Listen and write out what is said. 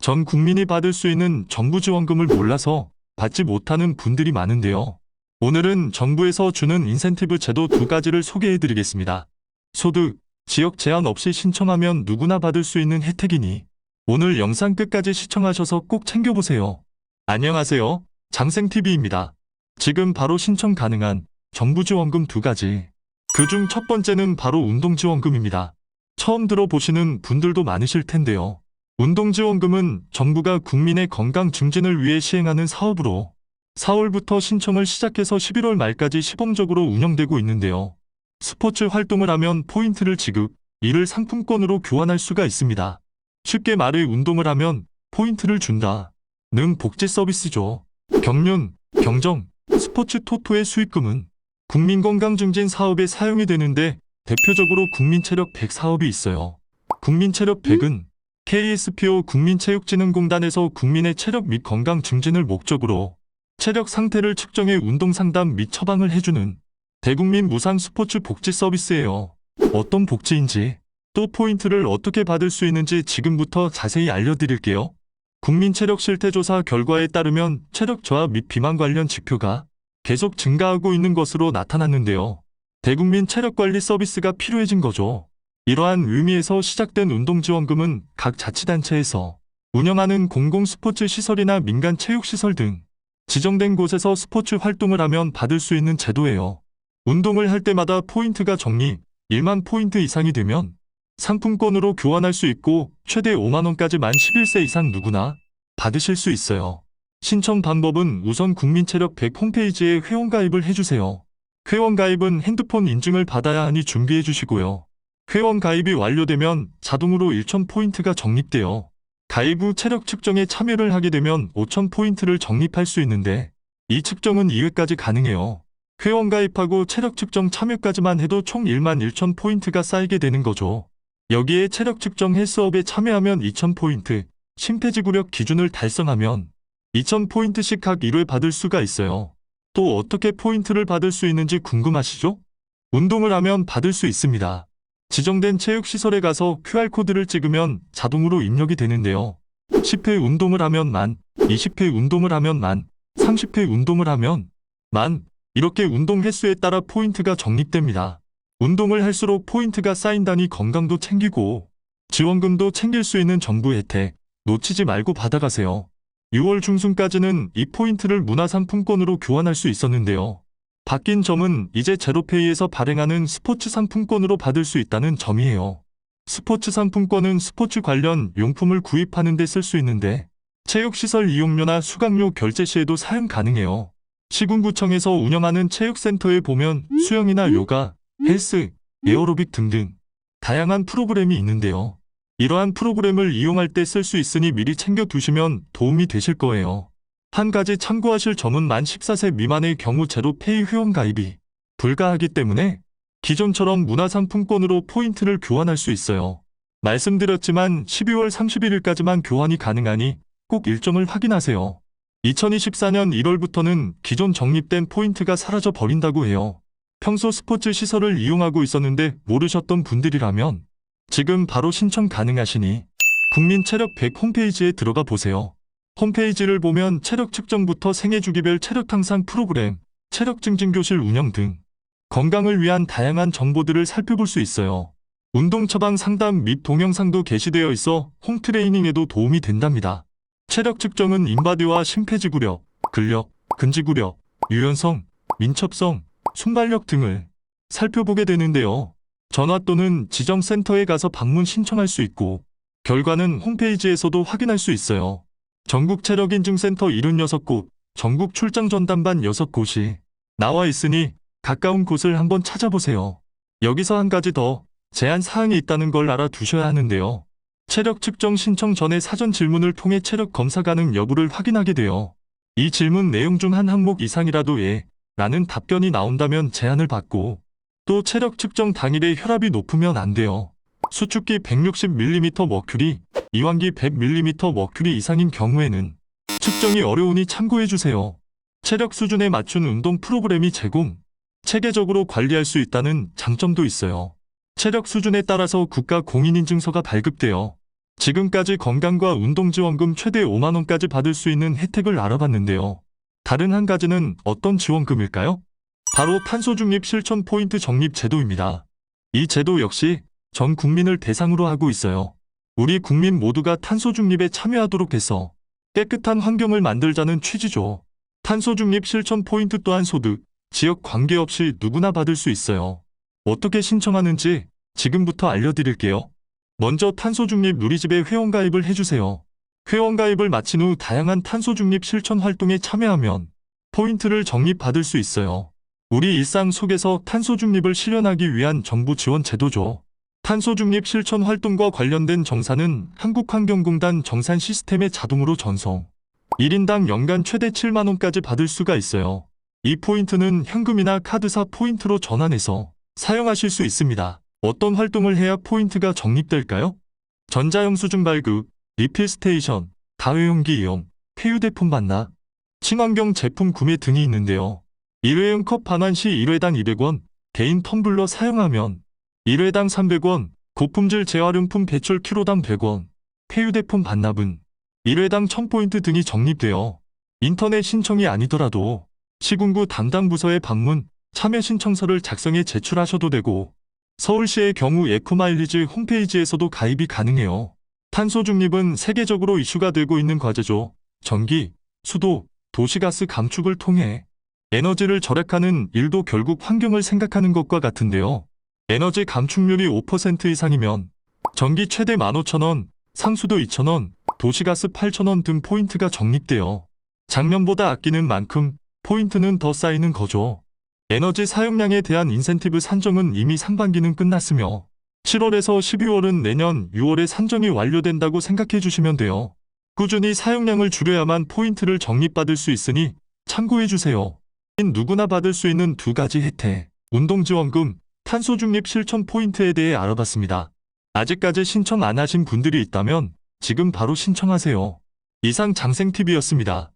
전 국민이 받을 수 있는 정부 지원금을 몰라서 받지 못하는 분들이 많은데요. 오늘은 정부에서 주는 인센티브 제도 두 가지를 소개해 드리겠습니다. 소득, 지역 제한 없이 신청하면 누구나 받을 수 있는 혜택이니 오늘 영상 끝까지 시청하셔서 꼭 챙겨보세요. 안녕하세요. 장생TV입니다. 지금 바로 신청 가능한 정부 지원금 두 가지. 그중 첫 번째는 바로 운동지원금입니다. 처음 들어보시는 분들도 많으실 텐데요. 운동지원금은 정부가 국민의 건강 증진을 위해 시행하는 사업으로 4월부터 신청을 시작해서 11월 말까지 시범적으로 운영되고 있는데요. 스포츠 활동을 하면 포인트를 지급, 이를 상품권으로 교환할 수가 있습니다. 쉽게 말해 운동을 하면 포인트를 준다 는 복지 서비스죠. 경륜, 경정, 스포츠 토토의 수익금은 국민건강증진 사업에 사용이 되는데 대표적으로 국민체력 100 사업이 있어요. 국민체력 100은 KSPO 국민체육진흥공단에서 국민의 체력 및 건강 증진을 목적으로 체력 상태를 측정해 운동 상담 및 처방을 해주는 대국민 무상 스포츠 복지 서비스예요. 어떤 복지인지 또 포인트를 어떻게 받을 수 있는지 지금부터 자세히 알려드릴게요. 국민체력실태조사 결과에 따르면 체력 저하 및 비만 관련 지표가 계속 증가하고 있는 것으로 나타났는데요. 대국민 체력관리 서비스가 필요해진 거죠. 이러한 의미에서 시작된 운동지원금은 각 자치단체에서 운영하는 공공스포츠 시설이나 민간 체육시설 등 지정된 곳에서 스포츠 활동을 하면 받을 수 있는 제도예요. 운동을 할 때마다 포인트가 적립, 1만 포인트 이상이 되면 상품권으로 교환할 수 있고 최대 5만원까지 만 11세 이상 누구나 받으실 수 있어요. 신청 방법은 우선 국민체력 100 홈페이지에 회원가입을 해주세요. 회원가입은 핸드폰 인증을 받아야 하니 준비해 주시고요. 회원가입이 완료되면 자동으로 1000포인트가 적립되어 가입 후 체력 측정에 참여를 하게 되면 5000포인트를 적립할 수 있는데 이 측정은 2회까지 가능해요. 회원가입하고 체력 측정 참여까지만 해도 총 1만 1000포인트가 쌓이게 되는 거죠. 여기에 체력 측정 헬스업에 참여하면 2000포인트, 심폐지구력 기준을 달성하면 2000포인트씩 각 1회 받을 수가 있어요. 또 어떻게 포인트를 받을 수 있는지 궁금하시죠? 운동을 하면 받을 수 있습니다. 지정된 체육시설에 가서 QR코드를 찍으면 자동으로 입력이 되는데요. 10회 운동을 하면 만, 20회 운동을 하면 만, 30회 운동을 하면 만, 이렇게 운동 횟수에 따라 포인트가 적립됩니다. 운동을 할수록 포인트가 쌓인다니 건강도 챙기고 지원금도 챙길 수 있는 정부 혜택 놓치지 말고 받아가세요. 6월 중순까지는 이 포인트를 문화상품권으로 교환할 수 있었는데요. 바뀐 점은 이제 제로페이에서 발행하는 스포츠 상품권으로 받을 수 있다는 점이에요. 스포츠 상품권은 스포츠 관련 용품을 구입하는 데 쓸 수 있는데 체육시설 이용료나 수강료 결제 시에도 사용 가능해요. 시군구청에서 운영하는 체육센터에 보면 수영이나 요가, 헬스, 에어로빅 등등 다양한 프로그램이 있는데요. 이러한 프로그램을 이용할 때 쓸 수 있으니 미리 챙겨두시면 도움이 되실 거예요. 한 가지 참고하실 점은 만 14세 미만의 경우 제로페이 회원가입이 불가하기 때문에 기존처럼 문화상품권으로 포인트를 교환할 수 있어요. 말씀드렸지만 12월 31일까지만 교환이 가능하니 꼭 일정을 확인하세요. 2024년 1월부터는 기존 적립된 포인트가 사라져 버린다고 해요. 평소 스포츠 시설을 이용하고 있었는데 모르셨던 분들이라면 지금 바로 신청 가능하시니 국민체력 100 홈페이지에 들어가 보세요. 홈페이지를 보면 체력 측정부터 생애주기별 체력 향상 프로그램, 체력 증진 교실 운영 등 건강을 위한 다양한 정보들을 살펴볼 수 있어요. 운동 처방 상담 및 동영상도 게시되어 있어 홈트레이닝에도 도움이 된답니다. 체력 측정은 인바디와 심폐지구력, 근력, 근지구력, 유연성, 민첩성, 순발력 등을 살펴보게 되는데요. 전화 또는 지정센터에 가서 방문 신청할 수 있고 결과는 홈페이지에서도 확인할 수 있어요. 전국체력인증센터 76곳, 전국 출장 전담반 6곳이 나와 있으니 가까운 곳을 한번 찾아보세요. 여기서 한 가지 더 제한 사항이 있다는 걸 알아두셔야 하는데요. 체력 측정 신청 전에 사전 질문을 통해 체력 검사 가능 여부를 확인하게 돼요. 이 질문 내용 중 한 항목 이상이라도 예, 라는 답변이 나온다면 제한을 받고 또 체력 측정 당일에 혈압이 높으면 안 돼요. 수축기 160mm 머큐리, 이완기 100mm 머큐리 이상인 경우에는 측정이 어려우니 참고해주세요. 체력 수준에 맞춘 운동 프로그램이 제공, 체계적으로 관리할 수 있다는 장점도 있어요. 체력 수준에 따라서 국가 공인인증서가 발급되어 지금까지 건강과 운동지원금 최대 5만 원까지 받을 수 있는 혜택을 알아봤는데요. 다른 한 가지는 어떤 지원금일까요? 바로 탄소중립 실천 포인트 적립 제도입니다. 이 제도 역시 전 국민을 대상으로 하고 있어요. 우리 국민 모두가 탄소중립에 참여하도록 해서 깨끗한 환경을 만들자는 취지죠. 탄소중립 실천 포인트 또한 소득, 지역 관계없이 누구나 받을 수 있어요. 어떻게 신청하는지 지금부터 알려드릴게요. 먼저 탄소중립 누리집에 회원가입을 해주세요. 회원가입을 마친 후 다양한 탄소중립 실천 활동에 참여하면 포인트를 적립받을 수 있어요. 우리 일상 속에서 탄소중립을 실현하기 위한 정부 지원 제도죠. 탄소중립 실천 활동과 관련된 정산은 한국환경공단 정산 시스템에 자동으로 전송. 1인당 연간 최대 7만 원까지 받을 수가 있어요. 이 포인트는 현금이나 카드사 포인트로 전환해서 사용하실 수 있습니다. 어떤 활동을 해야 포인트가 적립될까요? 전자영수증 발급, 리필 스테이션, 다회용기 이용, 폐휴대폰 반납, 친환경 제품 구매 등이 있는데요. 일회용 컵 반환 시 1회당 200원, 개인 텀블러 사용하면 1회당 300원, 고품질 재활용품 배출 키로당 100원, 폐휴대폰 반납은 1회당 1000포인트 등이 적립되어 인터넷 신청이 아니더라도 시군구 담당 부서에 방문, 참여 신청서를 작성해 제출하셔도 되고 서울시의 경우 에코마일리지 홈페이지에서도 가입이 가능해요. 탄소 중립은 세계적으로 이슈가 되고 있는 과제죠. 전기, 수도, 도시가스 감축을 통해 에너지를 절약하는 일도 결국 환경을 생각하는 것과 같은데요. 에너지 감축률이 5% 이상이면 전기 최대 15,000원, 상수도 2,000원, 도시가스 8,000원 등 포인트가 적립되어 작년보다 아끼는 만큼 포인트는 더 쌓이는 거죠. 에너지 사용량에 대한 인센티브 산정은 이미 상반기는 끝났으며 7월에서 12월은 내년 6월에 산정이 완료된다고 생각해 주시면 돼요. 꾸준히 사용량을 줄여야만 포인트를 적립받을 수 있으니 참고해 주세요. 누구나 받을 수 있는 두 가지 혜택, 운동지원금, 탄소중립 실천 포인트에 대해 알아봤습니다. 아직까지 신청 안 하신 분들이 있다면 지금 바로 신청하세요. 이상 장생TV였습니다.